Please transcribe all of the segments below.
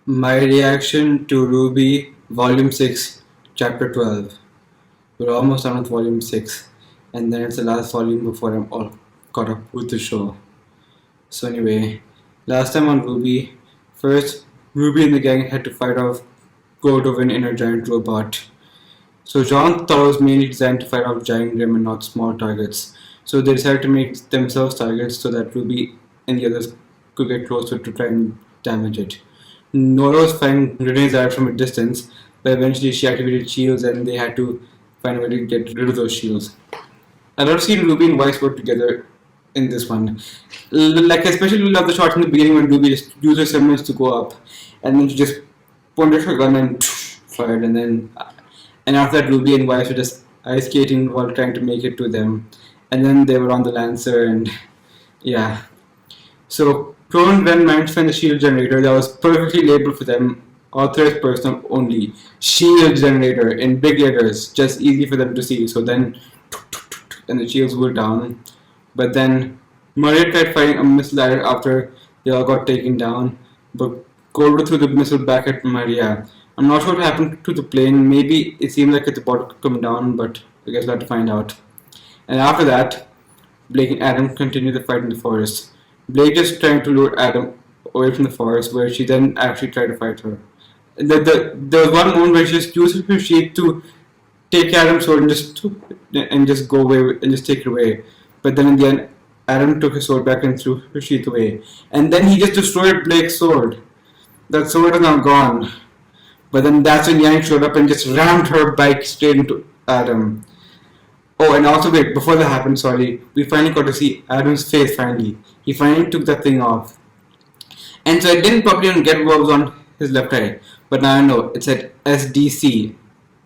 My reaction to RWBY Volume 6, Chapter 12. We're almost done with Volume 6, and then it's the last volume before I'm all caught up with the show. So, anyway, last time on RWBY, first, Ruby and the gang had to fight off Goldovin in a giant robot. So, John thought it was mainly designed to fight off giant Grim and not small targets. So, they decided to make themselves targets so that Ruby and the others could get closer to try and damage it. Nora was firing grenades at it from a distance, but eventually she activated shields and they had to find a way to get rid of those shields. I love seeing Ruby and Weiss work together in this one. Like, I especially love the shot in the beginning when Ruby just used her semblance to go up, and then she just pointed her gun and fired, and after that, Ruby and Weiss were just ice skating while trying to make it to them, and then they were on the Lancer, and yeah. So Clone then managed to find the shield generator that was perfectly labeled for them, authorized personnel only. Shield generator in big letters, just easy for them to see. So then, and the shields were down. But then Maria tried firing a missile at it after they all got taken down. But Goldo threw the missile back at Maria. I'm not sure what happened to the plane. Maybe it seemed like it's about to come down, but I guess we'll have to find out. And after that, Blake and Adam continued the fight in the forest. Blake is trying to lure Adam away from the forest, where she then actually tried to fight her. There was one moment where she just used her sheet to take Adam's sword and just go away and just take it away. But then in the end, Adam took his sword back and threw her sheath away. And then he just destroyed Blake's sword. That sword is now gone. But then that's when Yang showed up and just rammed her bike straight into Adam. Oh, and also wait, before that happened, sorry, we finally got to see Adam's face finally. He finally took that thing off. And so I didn't probably even get what was on his left eye. But now I know, it said SDC,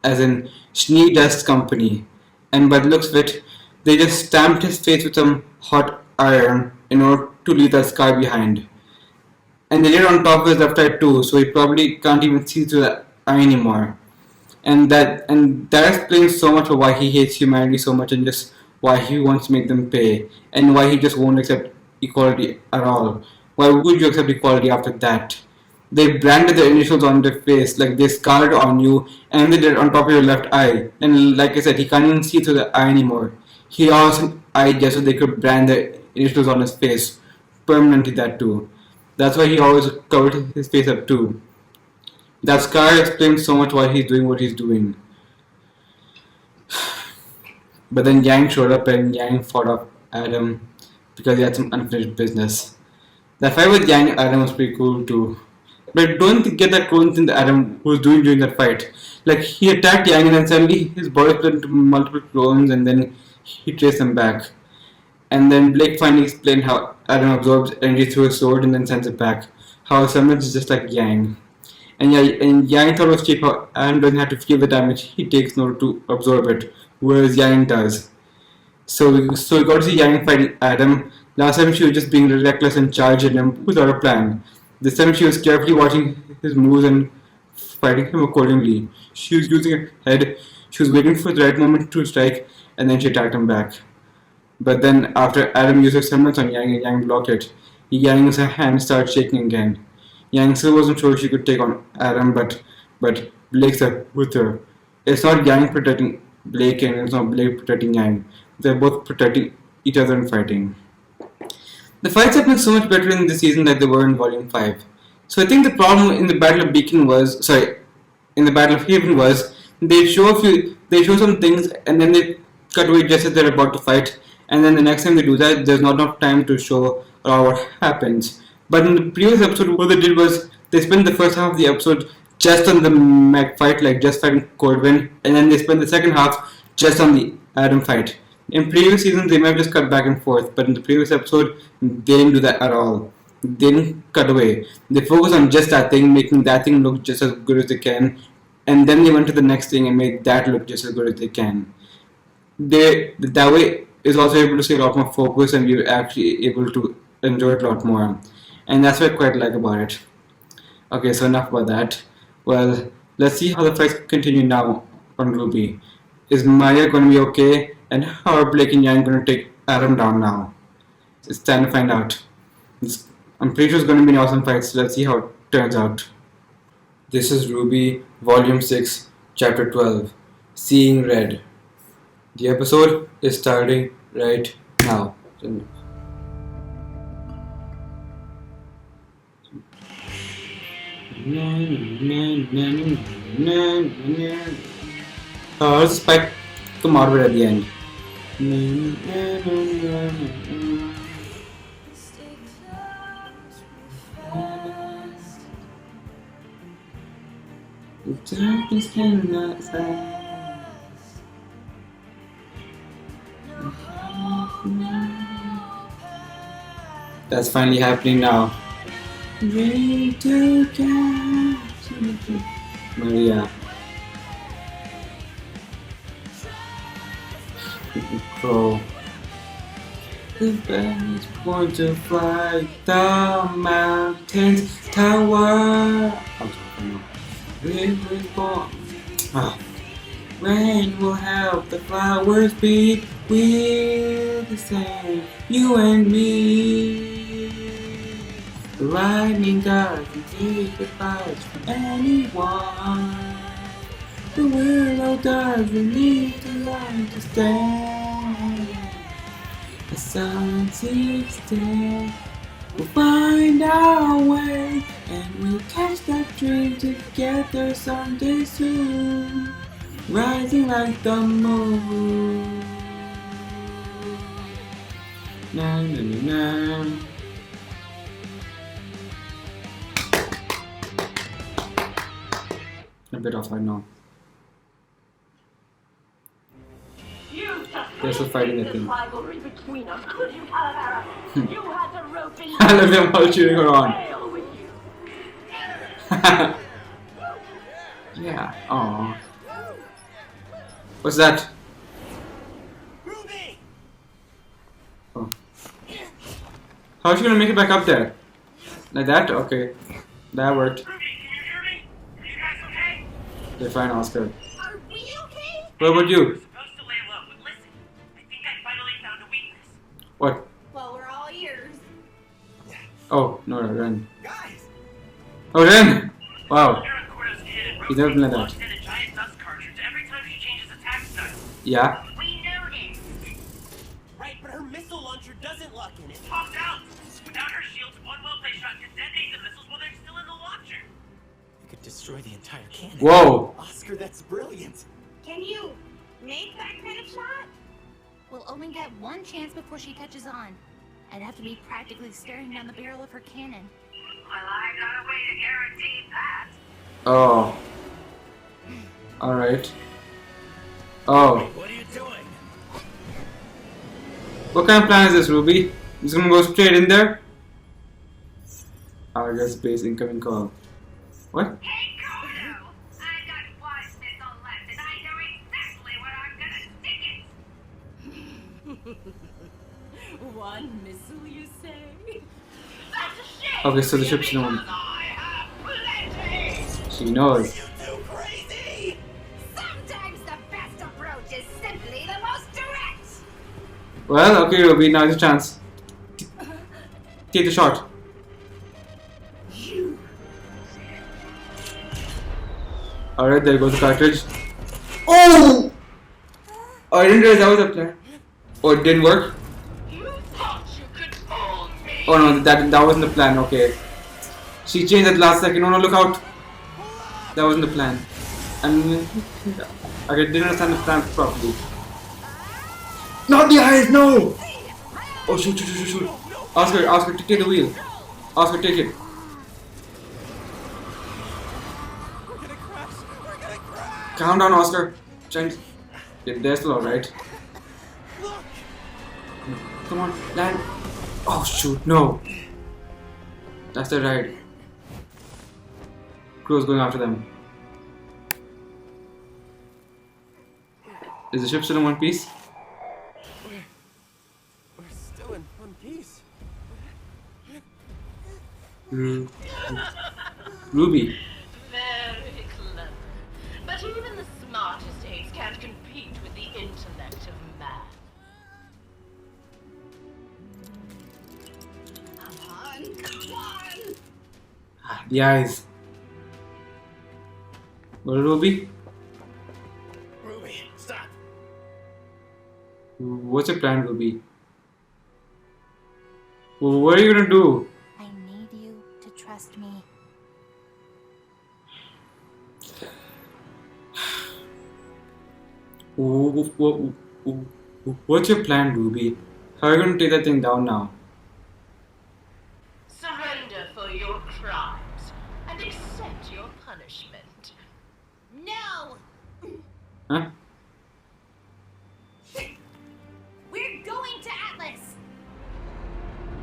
as in Schnee Dust Company. And by the looks of it, they just stamped his face with some hot iron in order to leave that scar behind. And they did it on top of his left eye too, so he probably can't even see through the eye anymore. And that explains so much of why he hates humanity so much and just why he wants to make them pay and why he just won't accept equality at all. Why would you accept equality after that? They branded their initials on their face, like they scarred on you, and they did it on top of your left eye. And like I said, he can't even see through the eye anymore. He lost an eye just so they could brand their initials on his face permanently. That too. That's why he always covered his face up too. That scar explains so much why he's doing what he's doing. But then Yang showed up and Yang fought off Adam because he had some unfinished business. That fight with Yang and Adam was pretty cool too. But I don't get that clone thing that Adam was doing during that fight. Like, he attacked Yang and then suddenly his body split into multiple clones and then he traced them back. And then Blake finally explained how Adam absorbs energy through his sword and then sends it back. How his semblance is just like Yang. And yeah, and Yang thought it was cheap how Adam doesn't have to feel the damage he takes in order to absorb it, whereas Yang does. So we got to see Yang fighting Adam. Last time she was just being reckless and charging him without a plan. This time she was carefully watching his moves and fighting him accordingly. She was using her head, she was waiting for the right moment to strike, and then she attacked him back. But then after Adam used her semblance on Yang and Yang blocked it, Yang's hand started shaking again. Yang still wasn't sure she could take on Adam, but Blake's there with her. It's not Yang protecting Blake and it's not Blake protecting Yang. They're both protecting each other and fighting. The fights have been so much better in this season than they were in Volume 5. So I think the problem in the Battle of Beacon was, in the Battle of Haven was, they show some things and then they cut away just as they're about to fight, and then the next time they do that, there's not enough time to show what happens. But in the previous episode, what they did was they spent the first half of the episode just on the Meg fight, like just fighting Cordwin, and then they spent the second half just on the Adam fight. In previous seasons, they might have just cut back and forth, but in the previous episode, they didn't do that at all. They didn't cut away. They focused on just that thing, making that thing look just as good as they can, and then they went to the next thing and made that look just as good as they can. That way is also able to see a lot more focus, and we're actually able to enjoy it a lot more. And that's what I quite like about it. Okay, so enough about that. Well, let's see how the fights continue now on RWBY. Is Maya going to be okay? And how are Blake and Yang going to take Adam down now? It's time to find out. I'm pretty sure it's going to be an awesome fight, so let's see how it turns out. This is RWBY Volume 6, Chapter 12, Seeing Red. The episode is starting right now. Let's spike come out of it at the end. The darkness cannot last. That's finally happening now. Ready to catch Maria. Crow. The birds want to fly the mountains tower. Rain will help the flowers be. We're the same, you and me. The lightning doesn't take advice from anyone. The willow doesn't need to learn to stand. The sun seeks dead. We'll find our way, and we'll catch that dream together someday soon, rising like the moon. Na na na na. A bit off, I know. They're still fighting the thing. Rivalry between us, could you, Calavera? You had to rope in. I love them all cheering her on. Yeah. Aww. What's that? RWBY! Oh. How is she gonna make it back up there? Like that? Okay. That worked. RWBY, can you hear me? Are you guys okay? They're fine, Oscar. Are we okay? What about you? We're supposed to lay low, but listen. I think I finally found a weakness. What? Well, we're all ears. Oh, no, run. Guys! Oh, run! Wow. Sarah Cordo's kid and You never Rosie done that. launched in a giant dust cartridge every time she changes attack style. Yeah. We noticed. Right, but her missile launcher doesn't lock in. It pops out. Without her shields, one well-placed shot can detonate the missiles while they're still in the launcher. You could destroy the entire cannon. Whoa. Oscar, that's brilliant. Can you make that kind of shot? We'll only get one chance before she catches on. I'd have to be practically staring down the barrel of her cannon. Well, I got a way to guarantee that. Oh. Alright. Oh. What are you doing? What kind of plan is this, RWBY? He's gonna go straight in there? I guess base incoming call. What? Hey, Kodo! I got one missile left, and I know exactly where I'm gonna stick it. One missile, you say? That's a shame. Okay, so the ship's known. I have plenty. She knows. You too crazy. Sometimes the best approach is simply the most direct. Well, okay, RWBY, now's your chance. Take the shot. Alright, there goes the cartridge. Oh! Oh, I didn't realize that was a plan. Oh, it didn't work? You thought you could fool me. Oh no, that wasn't the plan, okay. She changed at last second. Oh no, look out. That wasn't the plan. And I didn't understand the plan properly. Not the eyes, no! Oh, shoot, shoot, shoot, shoot. Oscar, take the wheel. Oscar, take it. Calm down, Oscar. They're still alright. Come on, land. Oh shoot, no. That's the ride. Crew's going after them. Is the ship still in one piece? We're still in one piece. RWBY. Very clever. But even the smartest apes can't compete with the intellect of man. Come on, come on! The eyes. Well, Ruby, Ruby, stop. what's your plan, Ruby? What are you gonna do? I need you to trust me. What's your plan, Ruby? How are you gonna take that thing down now? Surrender for your crimes and accept your punishment. No! Huh? We're going to Atlas!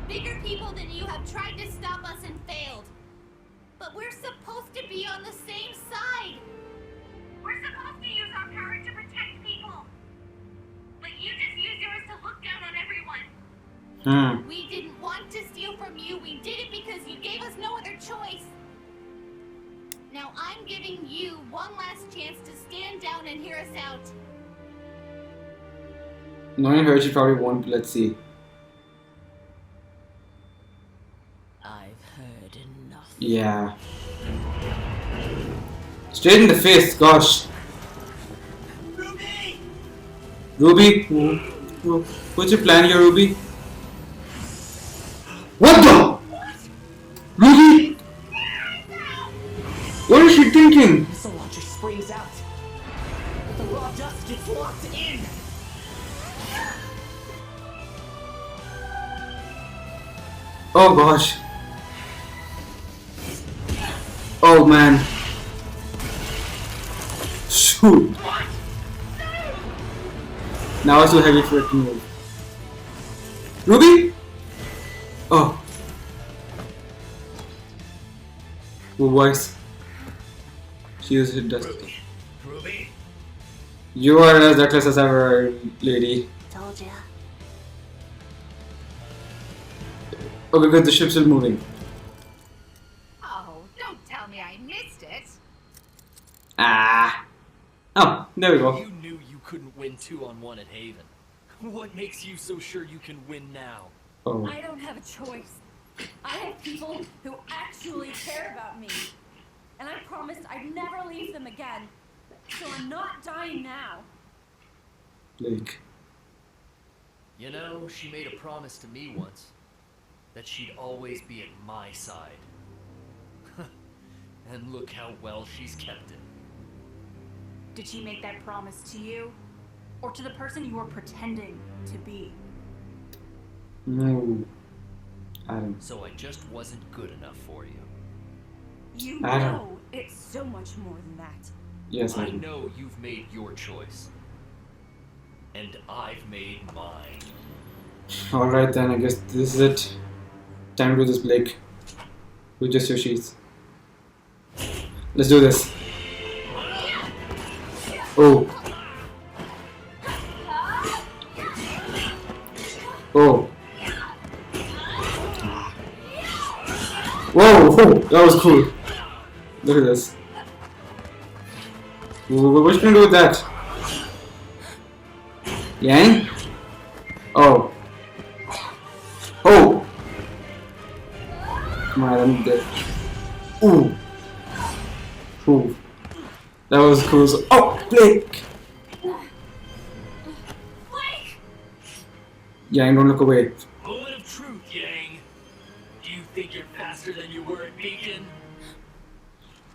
Bigger people than you have tried to stop us and failed. But we're supposed to be on the same side. We're supposed to use our power to protect people. But you just use yours to look down on everyone. We didn't want to steal from you. We did it because you gave us no other choice. Now I'm giving you one last chance to stand down and hear us out. Knowing her, she probably won't. Let's see. I've heard enough. Yeah. Straight in the face, gosh. Ruby! Ruby, what's your plan here, Ruby? What the? Ruby? What is she thinking? Missile launcher springs out. But the raw dust gets locked in. Oh gosh. Oh man. Shoot. Now it's too heavy for it to move. Ruby? Oh. Voice. She is dust. Ruby. You are as reckless as ever, lady. Told ya. Okay, good. The ship's still moving. Oh, don't tell me I missed it. Ah. Oh, there we go. You knew you couldn't win 2-on-1 at Haven. What makes you so sure you can win now? Oh. I don't have a choice. I have people who actually care about me. And I promised I'd never leave them again. So I'm not dying now. Like. You know, she made a promise to me once that she'd always be at my side. And look how well she's kept it. Did she make that promise to you? Or to the person you were pretending to be? No. Adam. So I just wasn't good enough for you. You I don't- know it's so much more than that. Yes, I Adam. know you've made your choice. And I've made mine. Alright then, I guess this is it. Time to do this, Blake. With just your sheets. Let's do this. Oh. Oh. Whoa, whoa, that was cool. Look at this. What you gonna do with that? Yang? Oh. Oh! Come on, I'm dead. Ooh. Ooh. That was cool. So oh, Blake! Blake! Yang, don't look away. Moment of truth, Yang. Do you think you're faster than you were at Beacon?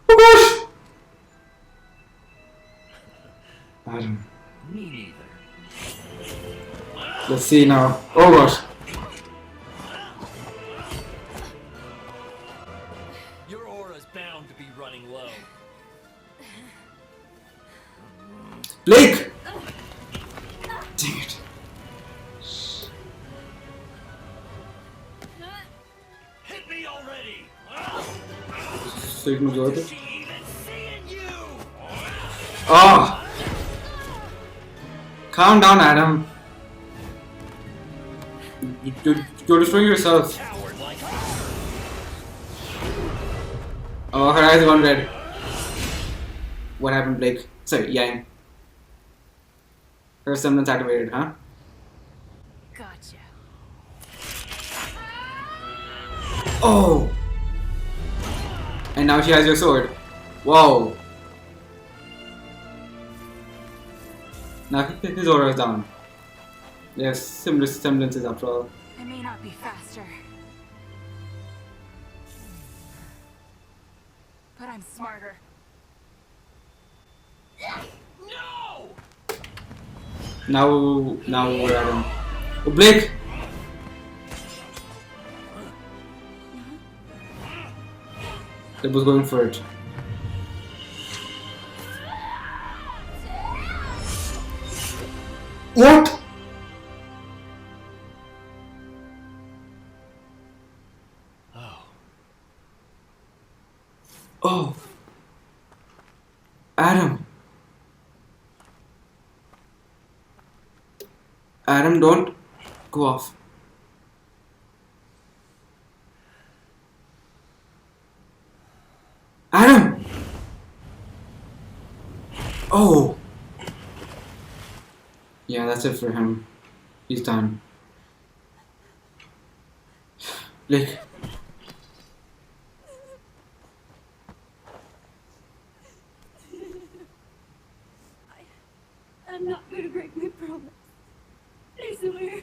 Oh gosh! Adam. Me neither. Let's see now. Oh gosh. Your aura's bound to be running low. Blake! Dang it. Hit me already! So you can go with it? She even seeing you! Oh! Calm down, Adam. You're destroying yourself. Coward like her! Oh, her eyes gone red. What happened, Blake? Sorry, Yang. Her semblance activated, huh? Gotcha. Oh! And now she has your sword. Whoa. Now his aura is down. Yes, similar semblances after all. I may not be faster, but I'm smarter. No! Now we're at him. Oh, Blake! They was going for it. What? Oh. Oh. Adam. Adam, don't go off. Adam! Oh! Yeah, that's it for him. He's done. Blake. I'm not gonna break my promise. I swear.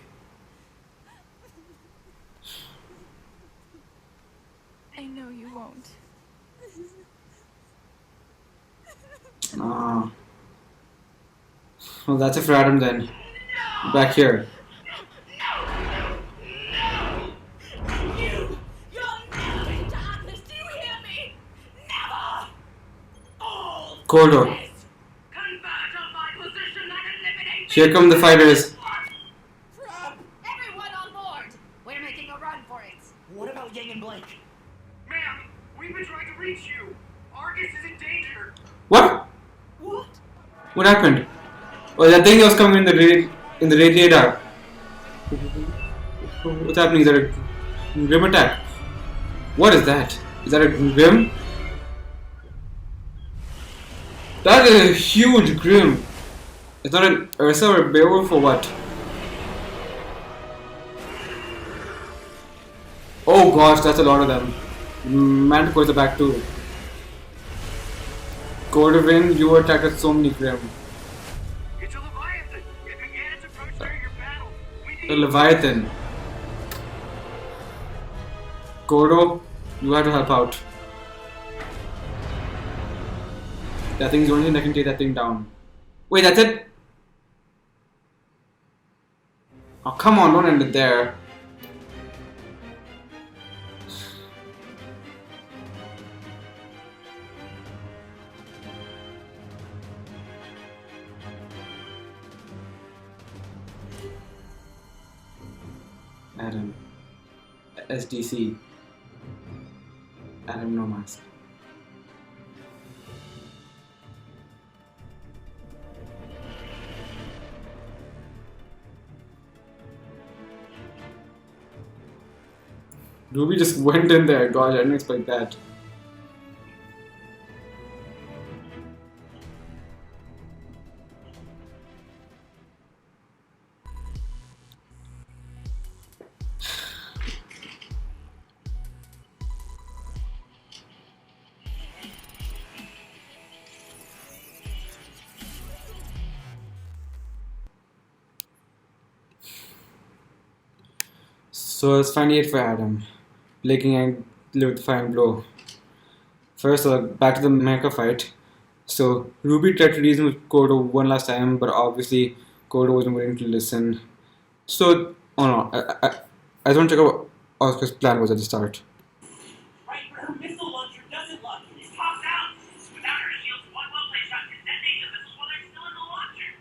I know you won't. Ah. Well, that's it for Adam then. Back here. You'll never get to Atlas, do you hear me? Never! All Corridor. Convert on my position and eliminate Here come the fighters. Everyone on board! We're making a run for it. What about Yang and Blake? Ma'am, we've been trying to reach you. Argus is in danger. What? What? What happened? Oh, that thing was coming in the radar. What's happening? Is that a grim attack? What is that? Is that a grim? That is a huge grim. It's not an Ursa or a Beowulf or what? Oh gosh, that's a lot of them. Manticores are back too. Cordovan, you were attacked with so many grim. It's a Leviathan. It began its approach during your battle. We The need Leviathan. Gordo, you have to help out. That thing's the only thing that can take that thing down. Wait, that's it? Oh, come on, don't end it there. Adam. SDC. Adam no mask. Ruby just went in there. Gosh, I didn't expect that. So it's finally it for Adam. Blinking and live with fire and blow. First, back to the mecha fight. So Ruby tried to reason with Kodo one last time, but obviously Kodo wasn't willing to listen. So, oh no, I don't check out what Oscar's plan was at the start. Right, but her missile launcher doesn't lock in. It pops out. Without her shields, one well-placed shot can detonate the missiles while they're still in the launcher.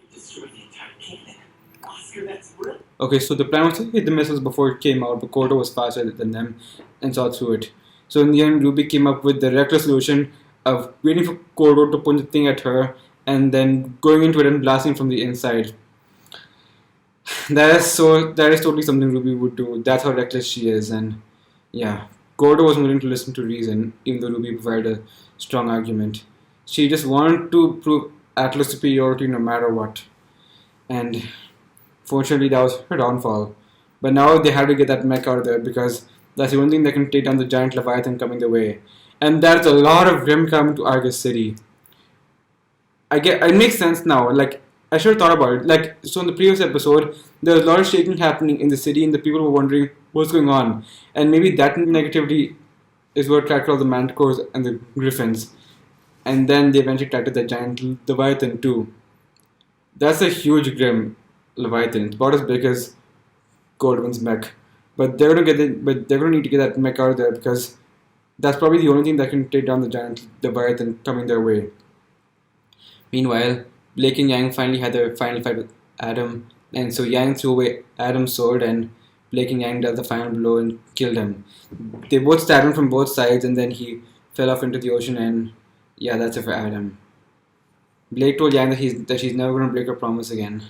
It destroyed the entire cannon. Oscar, that's real. Okay, so the plan was to hit the missiles before it came out, but Kodo was faster than them and saw through it. So in the end, Ruby came up with the reckless solution of waiting for Kodo to point the thing at her and then going into it and blasting from the inside. That is totally something Ruby would do. That's how reckless she is, and yeah, Kodo wasn't willing to listen to reason, even though Ruby provided a strong argument. She just wanted to prove Atlas' superiority no matter what. And fortunately, that was her downfall. But now they had to get that mech out of there because that's the only thing that can take down the giant Leviathan coming their way. And that's a lot of Grim coming to Argus City. It makes sense now. Like, I should have thought about it. Like, so in the previous episode, there was a lot of shaking happening in the city, and the people were wondering what's going on. And maybe that negativity is what attracted all the manticores and the griffins. And then they eventually attracted the giant leviathan too. That's a huge grim leviathan. It's about as big as Goldwyn's mech. But they're gonna need to get that mech out of there because that's probably the only thing that can take down the giant leviathan coming their way. Meanwhile, Blake and Yang finally had their final fight with Adam, and so Yang threw away Adam's sword, and Blake and Yang dealt the final blow and killed him. They both stabbed him from both sides, and then he fell off into the ocean, and yeah, that's it for Adam. Blake told Yang that she's never going to break her promise again.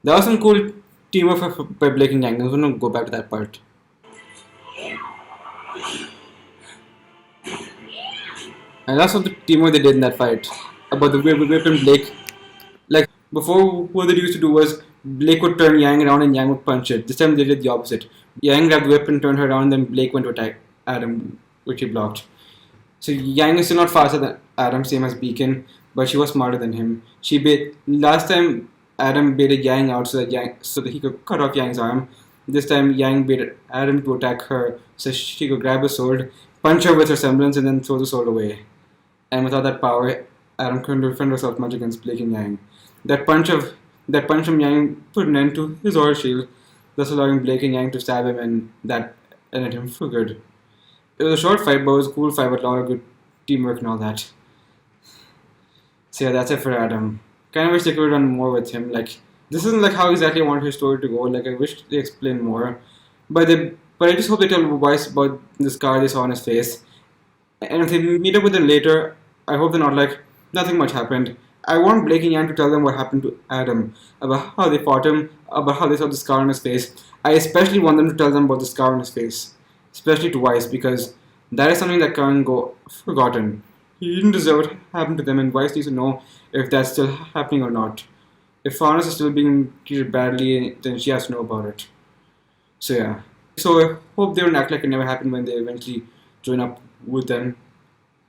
That was some cool teamwork by Blake and Yang. I'm going to go back to that part. And that's what the teamwork they did in that fight. About the whip and Blake. Like, before, what they used to do was Blake would turn Yang around and Yang would punch it. This time they did the opposite. Yang grabbed the whip and turned her around, and then Blake went to attack Adam, which he blocked. So Yang is still not faster than Adam, same as Beacon, but she was smarter than him. Last time Adam baited Yang out so that he could cut off Yang's arm. This time Yang baited Adam to attack her so she could grab a sword, punch her with her semblance, and then throw the sword away. And without that power, Adam couldn't defend herself much against Blake and Yang. That punch from Yang put an end to his aura shield, thus allowing Blake and Yang to stab him, and that ended him for good. It was a short fight, but it was a cool fight with a lot of good teamwork and all that. So yeah, that's it for Adam. Kind of wish they could have done more with him. Like, this isn't like how exactly I wanted his story to go. Like, I wish they explained more. But I just hope they tell Weiss about the scar they saw on his face. And if they meet up with them later, I hope they're not like, nothing much happened. I want Blake and Yang to tell them what happened to Adam, about how they fought him, about how they saw the scar on his face. I especially want them to tell them about the scar on his face, especially to Weiss, because that is something that can't go forgotten. He didn't deserve what happened to them, and Weiss needs to know if that's still happening or not. If Faunus is still being treated badly, then she has to know about it. So yeah. So I hope they don't act like it never happened when they eventually join up with them.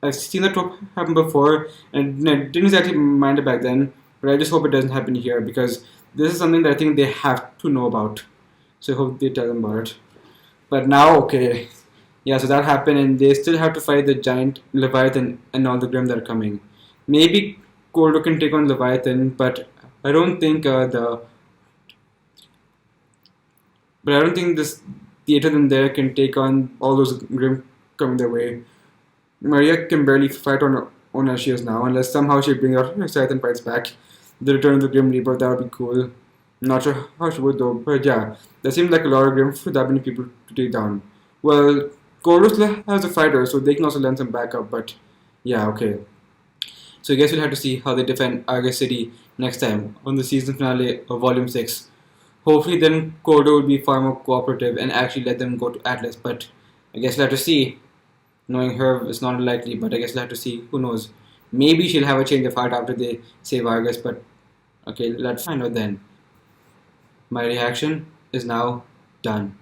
I've seen that trope happen before, and I didn't exactly mind it back then, but I just hope it doesn't happen here, because this is something that I think they have to know about. So I hope they tell them about it. But now, okay. Yeah, so that happened, and they still have to fight the giant Leviathan and all the Grim that are coming. Maybe Kordo can take on Leviathan, but I don't think this theater in there can take on all those Grim coming their way. Maria can barely fight on her own as she is now, unless somehow she brings out her scythe and fights back. The return of the Grim Reaper, that would be cool. Not sure how she would though, but yeah, there seems like a lot of Grim for that many people to take down. Well, Kordo has a fighter, so they can also lend some backup, but yeah, okay. So I guess we'll have to see how they defend Argus City next time on the season finale of Volume 6. Hopefully then Kordo will be far more cooperative and actually let them go to Atlas, but I guess we'll have to see. Knowing her, it's not likely, but I guess we'll have to see. Who knows? Maybe she'll have a change of heart after they save Argus, but okay, let's find out then. My reaction is now done.